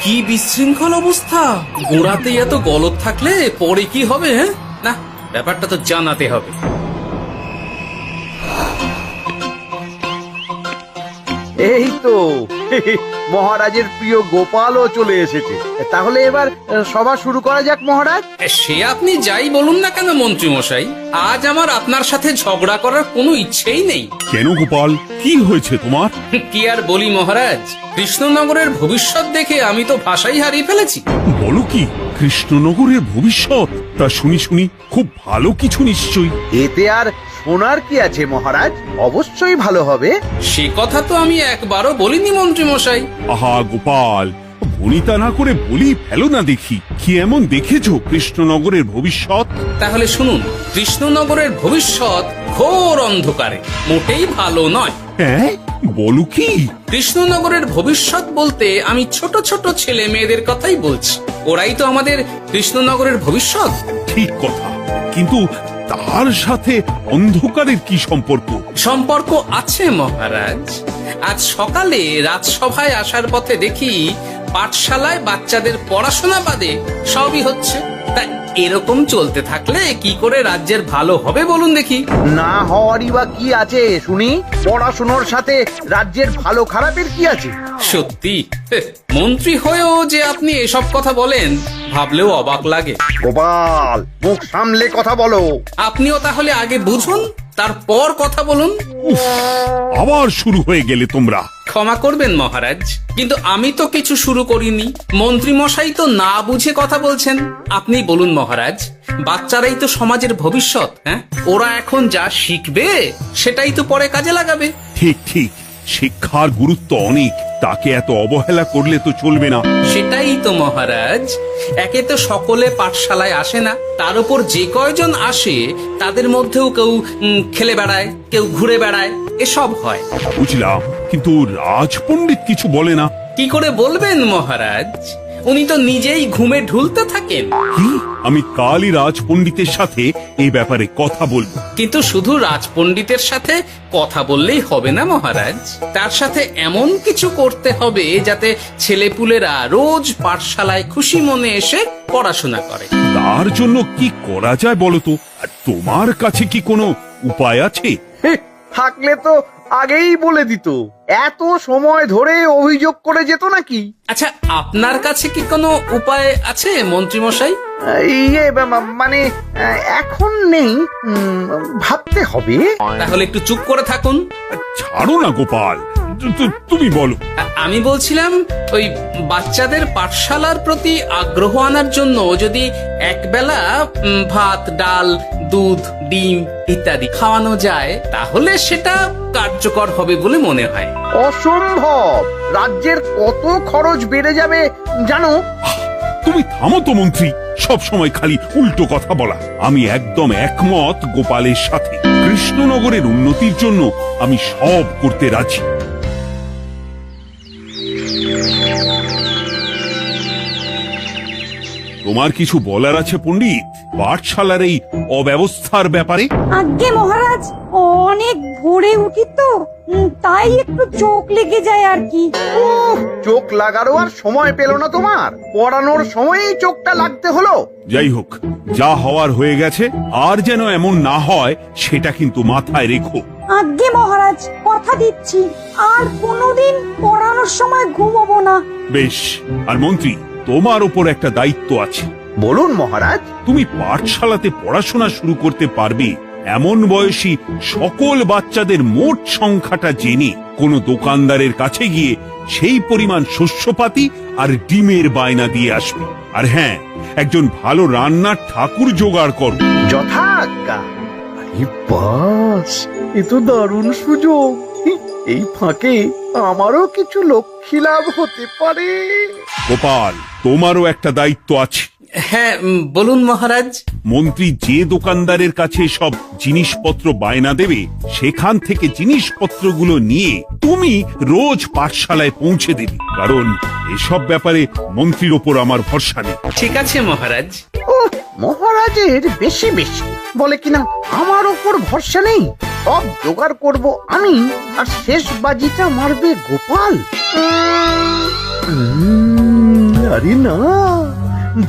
কি বিশৃঙ্খল অবস্থা! গোড়াতে এত গলদ থাকলে পরে কি হবে? না, ব্যাপারটা তো জানাতে হবে। এই তো মহারাজের প্রিয় গোপালও চলে এসেছে। তাহলে এবার সভা শুরু করা যাক মহারাজ। সে আপনি যাই বলুন না কেন মন্ত্রী মশাই, আজ আমার আপনার সাথে ঝগড়া করার কোনো ইচ্ছেই নেই। কেন গোপাল, কি হয়েছে তোমার? কি আর বলি মহারাজ, কৃষ্ণনগরের ভবিষ্যৎ দেখে আমি তো ভাষাই হারিয়ে ফেলেছি। বলো কি, কৃষ্ণনগরের ভবিষ্যৎ? তা শুনি খুব ভালো কিছু নিশ্চয়ই। এতে আর শোনার কি আছে মহারাজ, অবশ্যই ভালো হবে। সে কথা তো আমি একবারও বলিনি মন্ত্রী মশাই। আহা গোপাল, ভনিতা না করে বলি ফেলো না দেখি, কি এমন দেখেছো কৃষ্ণনগরের ভবিষ্যৎ? তাহলে শুনুন, কৃষ্ণনগরের ভবিষ্যৎ ঘোর অন্ধকারে, মোটেই ভালো নয়। হ্যাঁ, বলো কি? কৃষ্ণনগরের ভবিষ্যৎ বলতে আমি ছোট ছোট ছেলে মেয়েদের কথাই বলছি। ওরাই তো আমাদের কৃষ্ণনগরের ভবিষ্যৎ। ঠিক কথা, কিন্তু তার সাথে অন্ধকারের কি সম্পর্ক? সম্পর্ক আছে মহারাজ। আজ সকালে রাজসভায় আসার পথে দেখি পাঠশালায় বাচ্চাদের পড়াশোনা বাদে সবই হচ্ছে। তা এরকম চলতে থাকলে কি করে রাজ্যের ভালো হবে বলুন দেখি? না হওয়ারই বা কি আছে শুনি? পড়াশোনার সাথে রাজ্যের ভালো খারাপের কি আছে? সত্যি মন্ত্রী হয়েও যে আপনি এসব কথা বলেন, ভাবলেও অবাক লাগে। গোপাল, মুখ সামলে কথা বলো। আপনিও তাহলে আগে বুঝুন, তারপর কথা বলুন। আবার শুরু হয়ে গেলে তোমরা। ক্ষমা করবেন মহারাজ, কিন্তু আমি তো কিছু শুরু করিনি। মন্ত্রী মশাই তো না বুঝে কথা বলছেন। আপনি বলুন মহারাজ, বাচ্চারাই তো সমাজের ভবিষ্যৎ। ওরা এখন যা শিখবে সেটাই তো পরে কাজে লাগাবে। ঠিক ঠিক, শিক্ষার গুরুত্ব অনেক, তাকে এত অবহেলা করলে তো চলবে না। সেটাই তো মহারাজ, একে তো সকলে পাঠশালায় আসে না, তার উপর যে কয়জন আসে তাদের মধ্যেও কেউ খেলে বেড়ায়, কেউ ঘুরে বেড়ায়, এসব হয়। বুঝলাম, কিন্তু রাজপণ্ডিত কিছু বলে না। কি করে বলবেন মহারাজ? উনি তো নিজেই ঘুমে ঢুলতে থাকেন। কি? আমি কালই রাজপণ্ডিতের সাথে এই ব্যাপারে কথা বলবো। কিন্তু শুধু রাজপণ্ডিতের সাথে কথা বললেই হবে না মহারাজ, তার সাথে এমন কিছু করতে হবে যাতে ছেলেপুলেরা রোজ পাঠশালায় খুশি মনে এসে পড়াশোনা করে। তার জন্য কি করা যায় বলো তো? আর তোমার কাছে কি কোনো উপায় আছে? থাকলে তো আগেই বলে দিত। এত সময় ধরে অভিযোগ করে যেত নাকি? আচ্ছা, আপনার কাছে কি কোনো উপায় আছে মন্ত্রী মশাই? মানে এখন নেই, ভাবতে হবে। তাহলে একটু চুপ করে থাকুন। ছাড়ো না গোপাল, তুমি বলো। আমি বলছিলাম, ওই বাচ্চাদের পাঠশালার প্রতি আগ্রহ আনার জন্য যদি একবেলা ভাত, ডাল, দুধ, ডিম ইত্যাদি খাওয়ানো যায়, তাহলে সেটা কার্যকর হবে বলে মনে হয়। অসম্ভব! রাজ্যের কত খরচ বেড়ে যাবে জানো? তুমি থামো তো মন্ত্রী, সব সময় খালি উল্টো কথা বলা। আমি একদম একমত গোপালের সাথে। কৃষ্ণনগরের উন্নতির জন্য আমি সব করতে রাজি। তোমার কিছু বলার আছে পণ্ডিত, পাঠশালার এই অব্যবস্থার ব্যাপারে? আজ্ঞে মহারাজ, অনেক ভোরে উঠি তো, তাই একটু চোখ লেগে যায় আর কি। চোখ লাগারও আর সময় পেল না তোমার? পড়ানোর সময়ই চোখটা লাগতে হলো। যাই হোক, যা হওয়ার হয়ে গেছে, আর যেন এমন না হয় সেটা কিন্তু মাথায় রেখো। আজ্ঞে মহারাজ, কথা দিচ্ছি আর কোনোদিন পড়ানোর সময় ঘুমোবো না। বেশ, আর মন্ত্রী, তোমার ওপর একটা দায়িত্ব আছে। বলুন মহারাজ। তুমি পাঠশালাতে পড়াশোনা শুরু করতে পারবে এমন বয়সী সকল বাচ্চাদের মোট সংখ্যাটা জেনে কোনো দোকানদারের কাছে গিয়ে সেই পরিমাণ শস্যপাতি আর ডিমের বায়না দিয়ে আসবে। আর হ্যাঁ, একজন ভালো রান্নার ঠাকুর জোগাড় করো। যথাজ্ঞা। আরে বাস, এ তো দারুণ সুযোগ। এই ফাঁকে আমারও কিছু লক্ষ্মী লাভ হতে পারে। গোপাল, তোমারও একটা দায়িত্ব আছে। হ্যাঁ, বলুন মহারাজ। মন্ত্রী যে দোকানদারের কাছে সব জিনিসপত্র বায়না দেবে সেখান থেকে জিনিসপত্রগুলো নিয়ে তুমি রোজ পাঠশালায় পৌঁছে দেবে, কারণ এসব ব্যাপারে মন্ত্রীর ওপর আমার ভরসা নেই। ঠিক আছে মহারাজ। ও মহারাজের বেশি বেশি বলে কিনা আমার ওপর ভরসা নেই, সব জোগাড় করব আমি, আর শেষ বাজিটা মারবে গোপাল। আরে না,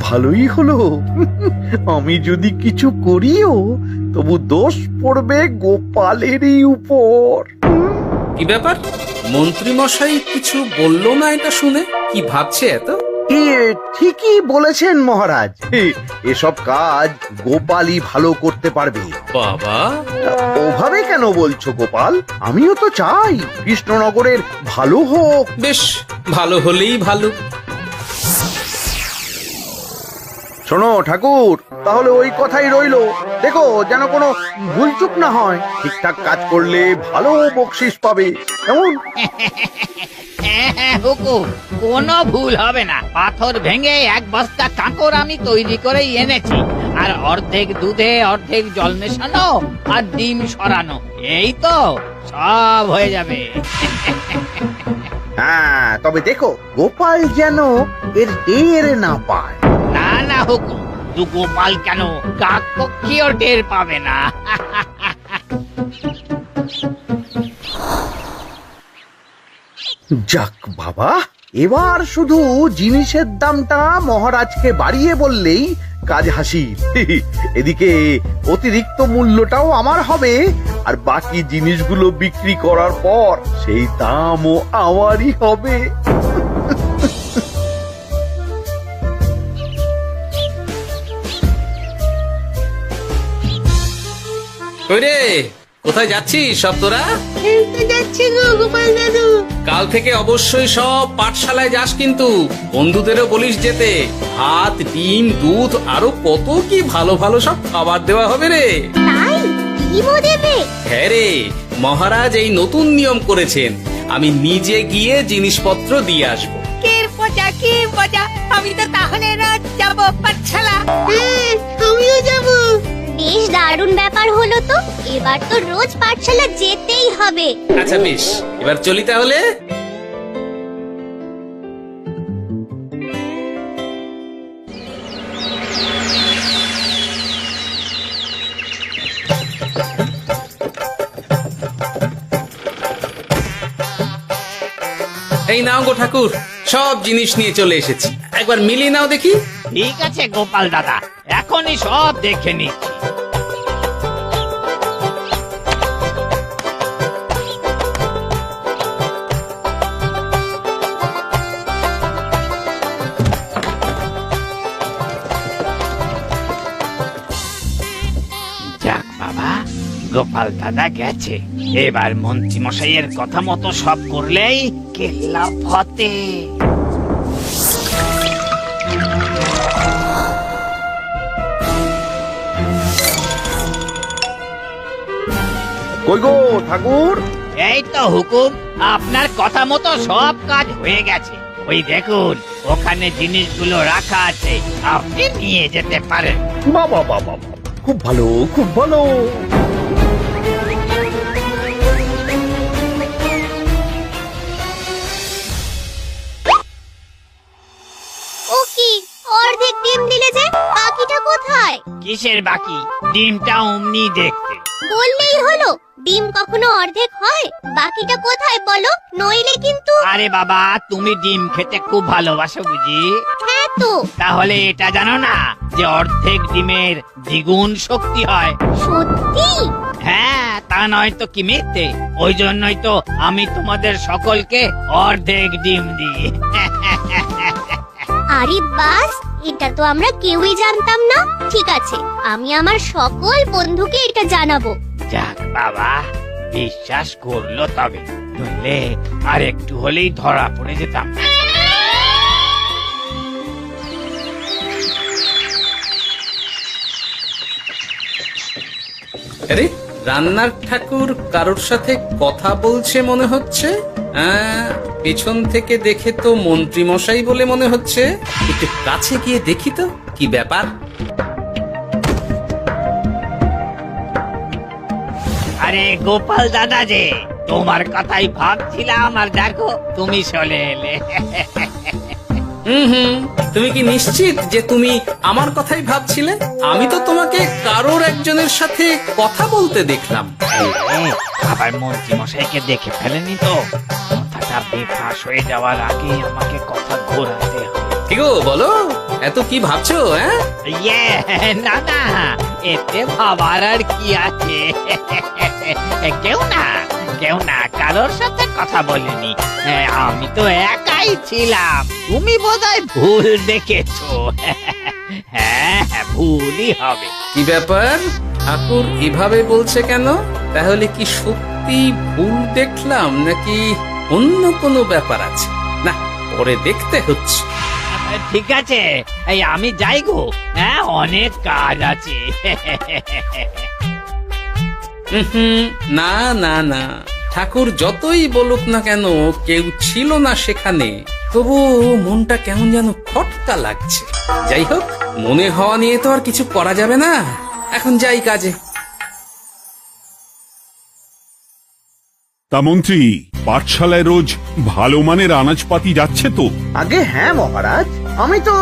ভালোই হলো। আমি যদি কিছু করিও তবু দোষ পড়বে গোপালেরই উপর। কি ব্যাপার, মন্ত্রী মশাই কিছু বললো না এটা শুনে? কি ভাবছে এত? ঠিকই বলেছেন মহারাজ, এসব কাজ গোপালই ভালো করতে পারবে। বাবা, ওভাবে কেন বলছো গোপাল? আমিও তো চাই কৃষ্ণনগরের ভালো হোক। বেশ, ভালো হলেই ভালো। শোনো ঠাকুর, তাহলে ওই কথাই রইলো, দেখো যেন কোনো ভুলচুক না হয়। ঠিকঠাক কাজ করলে ভালো বকশিস পাবে, কেমন? হ্যাঁ হুকুম, কোনো ভুল হবে না। পাথর ভেঙে এক বস্তা কাঁকড় আমি তৈরি করেই এনেছি, আর অর্ধেক দুধে অর্ধেক জল মেশানো আর ডিম সরানো, এই তো সব হয়ে যাবে। হ্যাঁ, তবে দেখো গোপাল যেন এর টের না পায়। না না হুকুম, দু গোপাল কেন, কাকপক্ষীও টের পাবে না। যাক বাবা, এবার শুধু জিনিসের দামটা মহারাজকে বাড়িয়ে বললেই কাজ হাসিল। এদিকে অতিরিক্ত মূল্যটাও আমার হবে, আর বাকি জিনিসগুলো বিক্রি করার পর সেই দামও আমারই হবে। কইরে, কোথায় যাচ্ছিস সব তোরা? যাচ্ছি গো গোপাল দাদু। কাল থেকে অবশ্যই সব পাঠশালায় যাস, কিন্তু বন্ধুদেরও বলিস যেতে। ভাত, ডিম, দুধ আরো কত কি ভালো ভালো সব খাবার দেওয়া হবে রে। তাই ডিমও দেবে? হ্যাঁ রে, মহারাজ এই নতুন নিয়ম করেছেন। আমি নিজে গিয়ে জিনিসপত্র দিয়ে আসবো। কে মজা, আমি তো তাহলে রাত যাব পাঠশালা। আমিও যাব। বেশ দারুণ ব্যাপার হলো তো, এবার তো রোজ পাঠশালা যেতেই হবে। আচ্ছা বেশ, এবার চলি তাহলে। এই নাও গো ঠাকুর, সব জিনিস নিয়ে চলে এসেছি, একবার মিলিয়ে নাও দেখি। ঠিক আছে গোপাল দাদা, এখনই সব দেখে নিচ্ছি। যাক বাবা, গোপাল দাদা গেছে, এবার মন্ত্রী মশাইয়ের কথা মতো সব করলেই কেল্লা ফতে। কই গো ঠাকুর? এই তো হুকুম, আপনার কথা মতো সব কাজ হয়ে গেছে। ওই দেখুন, ওখানে জিনিসগুলো রাখা আছে, আপনি নিয়ে যেতে পারেন। বাবা বাবা, খুব ভালো, খুব ভালো। ও কি, অর্ধেক ডিম দিলে যে, বাকিটা কোথায়? কিসের বাকি? ডিমটা অমনি দেখতে। বললেই হলো, ডিম কখনো অর্ধেক হয়? বাকিটা কোথায় বলো, নইলে কিন্তু। আরে বাবা, তুমি ডিম খেতে খুব ভালোবাসো বুঝি? হ্যাঁ তো। তাহলে এটা জানো না যে অর্ধেক ডিমের দ্বিগুণ শক্তি হয়? সত্যি? হ্যাঁ, তা নয় তো কি মিথ্যে? ওই জন্যই তো আমি তোমাদের সকলকে অর্ধেক ডিম দিই। আরে বাস, এটা তো আমরা কেউই জানতাম না। ঠিক আছে, আমি আমার সকল বন্ধুকে এটা জানাবো। যাক বাবা, বিশ্বাস করলো তবে, নইলে আর একটু হলেই ধরা পড়ে যেতাম। আরে, রান্নার ঠাকুর কারোর সাথে কথা বলছে মনে হচ্ছে। পেছন থেকে দেখে তো মন্ত্রী মশাই বলে মনে হচ্ছে। একটু কাছে গিয়ে দেখি তো। কি ব্যাপার? আরে গোপাল দাদা যে, তোমার কথাই ভাবছিলাম, আর দেখো তুমি চলে এলে। হুম, তুমি কি নিশ্চিত যে তুমি আমার কথাই ভাবছিলে? আমি তো তোমাকে কারোর একজনের সাথে কথা বলতে দেখলাম। আবার মন্ত্রী মশাইকে দেখে ফেলেনি তো? কথাটা বেফাঁস হয়ে যাওয়ার আগে আমাকে কথা ঘোরাতে হবে। কি গো বলো, এত কি ভাবছো? হ্যাঁ, ইয়ে, না না, এতে ভাবার আর কি আছে? কেউ না কারোর সাথে কথা বলিনি। আমি তো একাই ছিলাম। তুমি বোধহয় ভুল দেখেছো। হ্যাঁ, ভুলই হবে। কি ব্যাপার? ঠাকুর এভাবে বলছে কেন? তাহলে কি সত্যি ভুল দেখলাম নাকি অন্য কোনো ব্যাপার আছে? না, পরে দেখতে হচ্ছে। ঠিক আছে, এই আমি যাই গো। হ্যাঁ, অনেক কাজ আছে। হুম, না না না, ঠাকুর যতই বলুক না কেন, কেউ ছিল না সেখানে, তবু মনটা কেমন যেন খটকা লাগছে। যাই হোক, মনে হওয়া নিয়ে তো আর কিছু করা যাবে না। এখন যাই কাজে। তা মন্ত্রী, পাঠশালায় রোজ ভালো মানের আনাজপাতি যাচ্ছে তো? আগে হ্যাঁ মহারাজ, আমি তো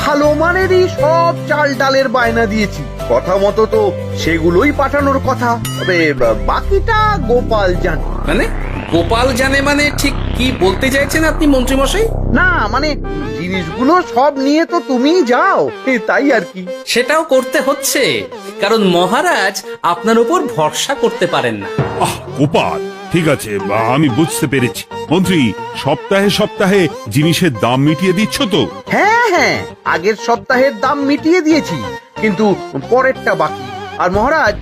ভালো মানেরই সব চাল ডালের বায়না দিয়েছি। কথা মতো তো সেগুলোই পাঠানোর কথা। তবে বাকিটা গোপাল জানে। মানে গোপাল জানে মানে ঠিক কি বলতে চাইছেন আপনি মন্ত্রী মশাই? না মানে জিনিসগুলো সব নিয়ে তো তুমিই যাও, তাই আর কি। সেটাও করতে হচ্ছে, কারণ মহারাজ আপনার উপর ভরসা করতে পারেন না। গোপাল, ঠিক আছে, আমি বুঝতে পেরেছি। মন্ত্রী, সপ্তাহে সপ্তাহে জিনিসের দাম মিটিয়ে দিচ্ছ তো? হ্যাঁ, আগের সপ্তাহের দাম মিটিয়ে দিয়েছি, কিন্তু পরেরটা বাকি। আর মহারাজ,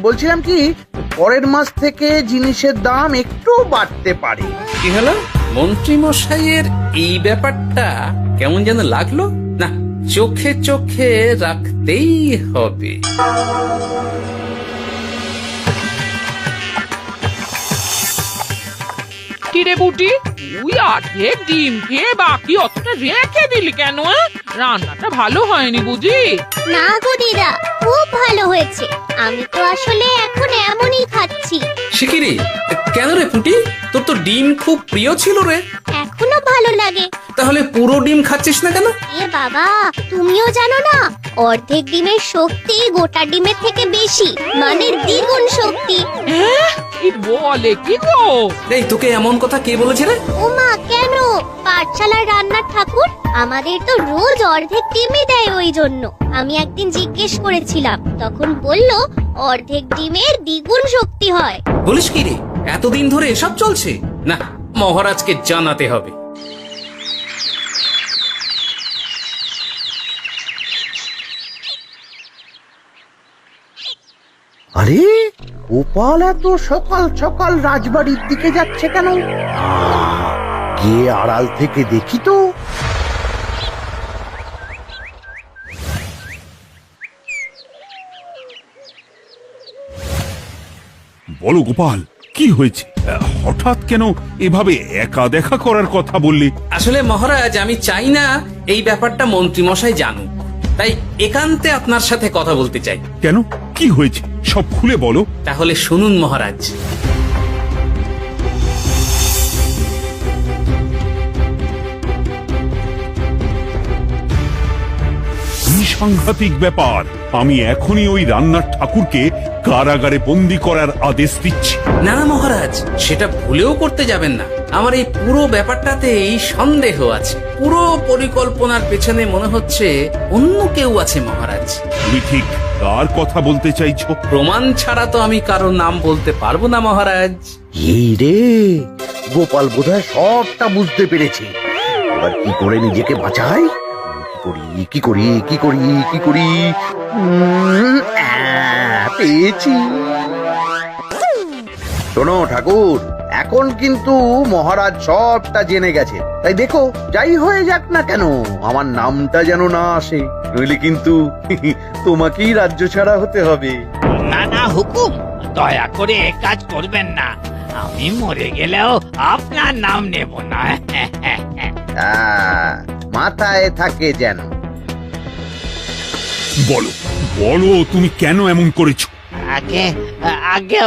বলছিলাম কি, পরের মাস থেকে জিনিসের দাম একটু বাড়তে পারে। কি হলো? মন্ত্রী মশাইয়ের এই ব্যাপারটা কেমন যেন লাগলো না, চোখে চোখে রাখতেই হবে। কিরে বুটি, তুই অর্ধেক ডিম খেয়ে বাকি অতটা রেখে দিলি কেন? রান্নাটা ভালো হয়নি বুঝি? না গো দিদা, খুব ভালো হয়েছে। আমি তো আসলে এখন এমনই খাচ্ছি। শিকিরি, কেন রে পুটি? তোর তো ডিম খুব প্রিয় ছিল রে। এখনো ভালো লাগে। তাহলে পুরো ডিম খাচ্ছিস না কেন? এ বাবা, তুমিও জানো না, অর্ধেক ডিমের শক্তি গোটা ডিমের থেকে বেশি, মানে দ্বিগুণ শক্তি। কি বলে কি গো? এই, তোকে এমন কথা কে বলেছে রে? ওমা, কেন? পাঠশালার রান্নার ঠাকুর আমাদের তো রোজ অর্ধেক ডিমই দেয়, ওই জন্য আমি একদিন জিজ্ঞেস করেছিলাম, তখন বলল অর্ধেক ডিমের দ্বিগুণ শক্তি হয়। বলিস কি রে? এতদিন ধরে এসব চলছে? না, মহারাজকে জানাতে হবে। আরে গোপাল এত সকাল সকাল রাজবাড়ির দিকে যাচ্ছে কেন? গিয়ে আড়াল থেকে দেখি তো। বলো গোপাল, কি হয়েছে? হঠাৎ কেন এভাবে একা দেখা করার কথা বললে? আসলে মহারাজ, আমি চাই না এই ব্যাপারটা মন্ত্রী মশাই জানুক, তাই একান্তে আপনার সাথে কথা বলতে চাই। কেন, কি হয়েছে? সব খুলে বলো। তাহলে শুনুন মহারাজ। কি সাংঘাতিক ব্যাপার! আমি এখনই ওই রান্নার ঠাকুরকে কারাগারে বন্দি করার আদেশ দিচ্ছি। না না মহারাজ, সেটা ভুলেও করতে যাবেন না। আমার এই পুরো ব্যাপারটাতেই সন্দেহ আছে। পুরো পরিকল্পনার পেছনে মনে হচ্ছে অন্য কেউ আছে মহারাজ। তুমি ঠিক কার কথা বলতে চাইছো? প্রমাণ ছাড়া তো আমি কারো নাম বলতে পারবো না মহারাজ। এই রে, গোপাল বোধহয় সবটা বুঝতে পেরেছে। এবার কি করে নিজেকে বাঁচাই? কি করি? পেয়েছি। শোনো ঠাকুর, এখন কিন্তু মহারাজ সবটা জেনে গেছে, তাই দেখো যাই হয়ে যাক না কেন, আমার নামটা যেন না আসে, নইলে কিন্তু তোমাকেই রাজ্য ছাড়া হতে হবে। না না হুকুম, দয়া করে এ কাজ করবেন না। আমি মরে গেলেও আপনার নাম নেব না। মাথায় থাকে যেন। বলো বলো, তুমি কেন এমন করেছো? আগে আগে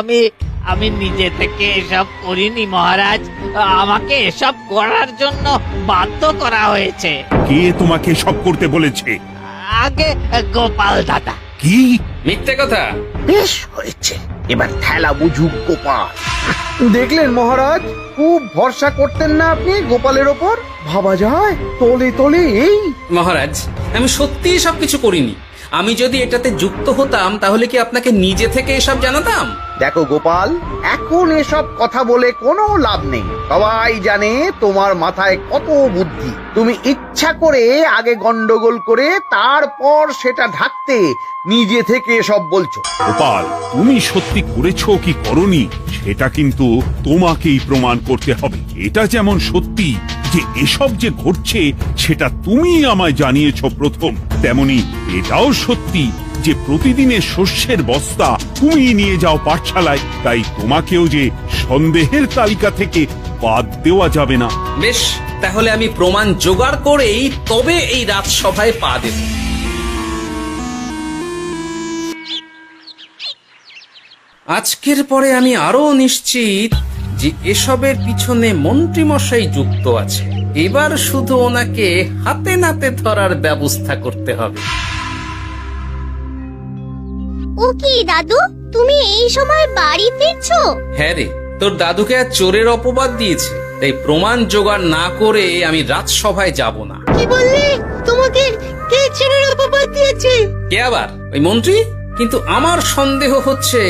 আমি নিজে থেকে এসব করিনি মহারাজ, আমাকে এসব করার জন্য বাধ্য করা হয়েছে। কে তোমাকে সব করতে বলেছে? আগে গোপাল দাদা। কি? মিথ্যে কথা। বেশ হয়েছে, এবার ঠেলা বুঝুক গোপাল। দেখলেন মহারাজ, খুব ভরসা করতেন না আপনি গোপালের ওপর? ভাবা যায় তলে তলে এই। মহারাজ, আমি সত্যিই সবকিছু করিনি। আমি যদি এটাতে যুক্ত হতাম তাহলে কি আপনাকে নিজে থেকে এসব জানাতাম? দেখো গোপাল, এখন এসব কথা বলে কোনো লাভ নেই। সবাই জানে তোমার মাথায় কত বুদ্ধি। তুমি ইচ্ছা করে আগে গন্ডগোল করে তারপর সেটা ঢাকতে নিজে থেকে সব বলছো। গোপাল, তুমি সত্যি করেছো কি করনি সেটা কিন্তু তোমাকেই প্রমাণ করতে হবে। এটা যেমন সত্যি যে এসব যে ঘটছে সেটা তুমি আমায় জানিয়েছো প্রথম, তেমনি এটাও সত্যি যে প্রতিদিনের শস্যের বস্তা তুমি নিয়ে যাও পাঠশালায়, তাই তোমাকেও যে সন্দেহের তালিকা থেকে বাদ দেওয়া যাবে না। বেশ, তাহলে আমি প্রমাণ জোগাড় করেই তবে এই রাজসভায় পা দেব। আজকের পরে আমি আরো নিশ্চিত যে এসবের পিছনে মন্ত্রীমশাই যুক্ত আছে। এবার শুধু ওনাকে হাতে নাতে ধরার ব্যবস্থা করতে হবে। ও কি দাদু, তুমি এই সময় বাড়ি ফিরছো? হ্যাঁ রে, তোর দাদুকে আর চোরের অপবাদ দিয়েছে, তাই প্রমাণ জোগাড় না করে আমি রাজসভায় যাব না। কি বললে? তোমাকে কে চোরের অপবাদ দিয়েছে? কে আবার? ওই মন্ত্রী। কিন্তু আমার সন্দেহ হচ্ছে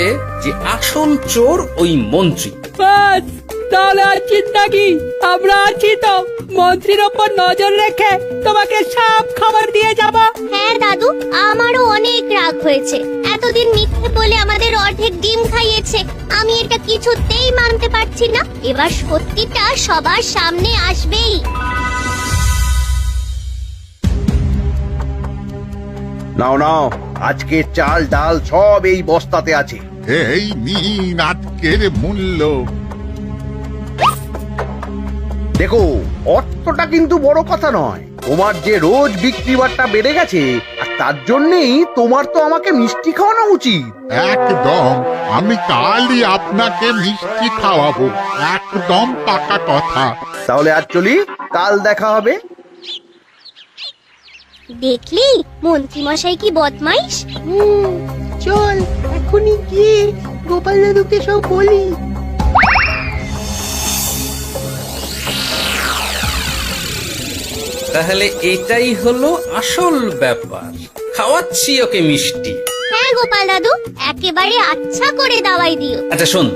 যে আসল চোর ওই মন্ত্রী। বাস, তাহলে আর চিন্তা কি? আমরা আছি তো, মন্ত্রীর ওপর নজর রেখে তোমাকে সব খবর দিয়ে যাব। হ্যাঁ দাদু, আমারও অনেক রাগ হয়েছে। এতদিন মিথ্যে বলে আমাদের অর্ধেক ডিম খাইয়েছে। আমি এটা কিছুতেই মানতে পারছি না। এবার সত্যিটা সবার সামনে আসবেই। নাও নাও, আজকে চাল ডাল সব এই বস্তাতে আছে। এই নিন আজকের মূল্য। দেখো, অর্থটা কিন্তু বড় কথা নয়। তোমার যে রোজ বিক্রি বাট্টা বেড়ে গেছে, আর তার জন্যই তোমার তো আমাকে মিষ্টি খাওয়ানো উচিত। একদম, আমি কালই আপনাকে মিষ্টি খাওয়াবো, একদম পাকা কথা। তাহলে আজ চলি, কাল দেখা হবে। দেখলি মন্ত্রী মশাই কি বদমাইশ। চল এখনই গিয়ে গোপাল দাদুকে সব বলি। তাহলে এটাই হলো আসল ব্যাপার। খাওয়াচ্ছি ওকে মিষ্টি। হ্যাঁ গোপাল দাদু, একেবারে আচ্ছা করে দাওয়াই দিও। আচ্ছা শোন,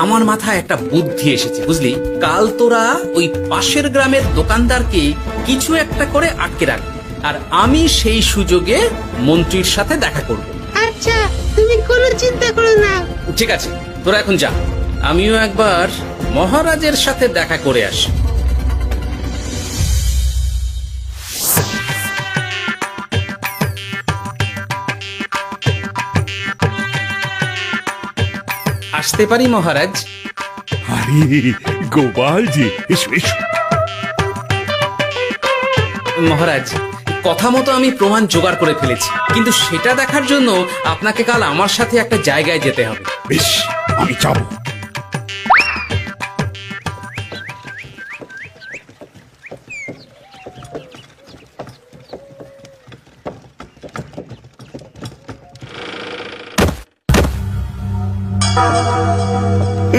আমার মাথায় একটা বুদ্ধি এসেছে বুঝলি। কাল তোরা ওই পাশের গ্রামের দোকানদারকে কিছু একটা করে আটকে রাখবি, আর আমি সেই সুযোগে মন্ত্রীর সাথে দেখা করব। আচ্ছা, তুমি কোনো চিন্তা করো না। ঠিক আছে, তোরা এখন যা, আমিও একবার মহারাজের সাথে দেখা করে আসি। আসতে পারি মহারাজ? আরে গোপাল যে, এসো এসো। মহারাজ, কথা মতো আমি প্রমাণ জোগাড় করে ফেলেছি, কিন্তু সেটা দেখার জন্য আপনাকে কাল আমার সাথে একটা জায়গায় যেতে হবে। বেশ, আমি যাবো।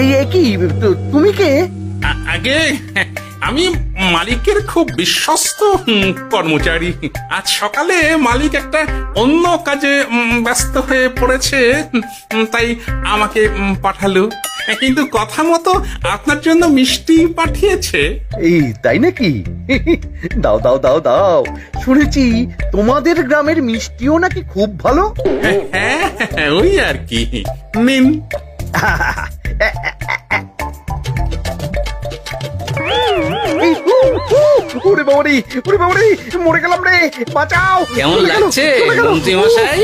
এই কি তুমি কে? আগে আমি মালিকের খুব বিশ্বস্ত কর্মচারী। আজ সকালে মালিক একটা অন্য কাজে ব্যস্ত হয়ে পড়েছে, তাই আমাকে পাঠালো। কিন্তু কথা মতো আপনার জন্য মিষ্টি পাঠিয়েছে। এই তাই নাকি? দাও দাও দাও দাও, শুনেছি তোমাদের গ্রামের মিষ্টিও নাকি খুব ভালো। হ্যাঁ, ওই আর কি। নিন। ওরে বাবারে, ওরে বাবারে, মরে গেলাম রে, বাঁচাও। কেমন চলে গেল, লাগছে চলে গেল। মন্ত্রী মশাই?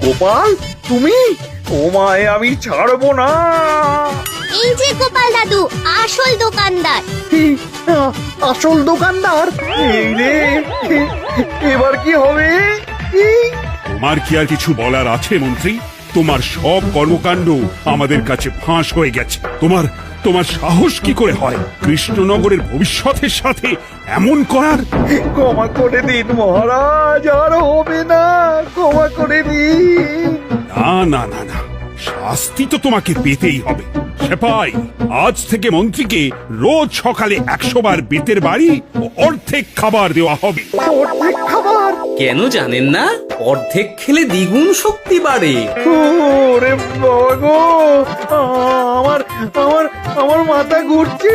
গোপাল, তুমি? তোমায় আমি ছাড়বো না। এই যে গোপাল দাদু, আসল দোকানদার। আসল দোকানদার? এই রে, এবার কি হবে? তোমার কি আর কিছু বলার আছে মন্ত্রী? তোমার সব কর্মকাণ্ড আমাদের কাছে ফাঁস হয়ে গেছে। তোমার সাহস কি করে হয় কৃষ্ণনগরের ভবিষ্যতের সাথে এমন করার? ক্ষমা করে দিন মহারাজ, আর হবে না, ক্ষমা করে দিন। না না না না, শাস্তি তো তোমাকে পেতেই হবে। সেপাই, আজ থেকে মন্ত্রীকে রোজ সকালে 100 বার বেতের বাড়ি ও অর্ধেক খাবার দেওয়া হবে। অর্ধেক খাবার? কেন জানেন না? অর্ধেক খেলে দ্বিগুণ শক্তি বাড়ে। ওরে বাবা গো, আমার আমার আমার মাথা ঘুরছে।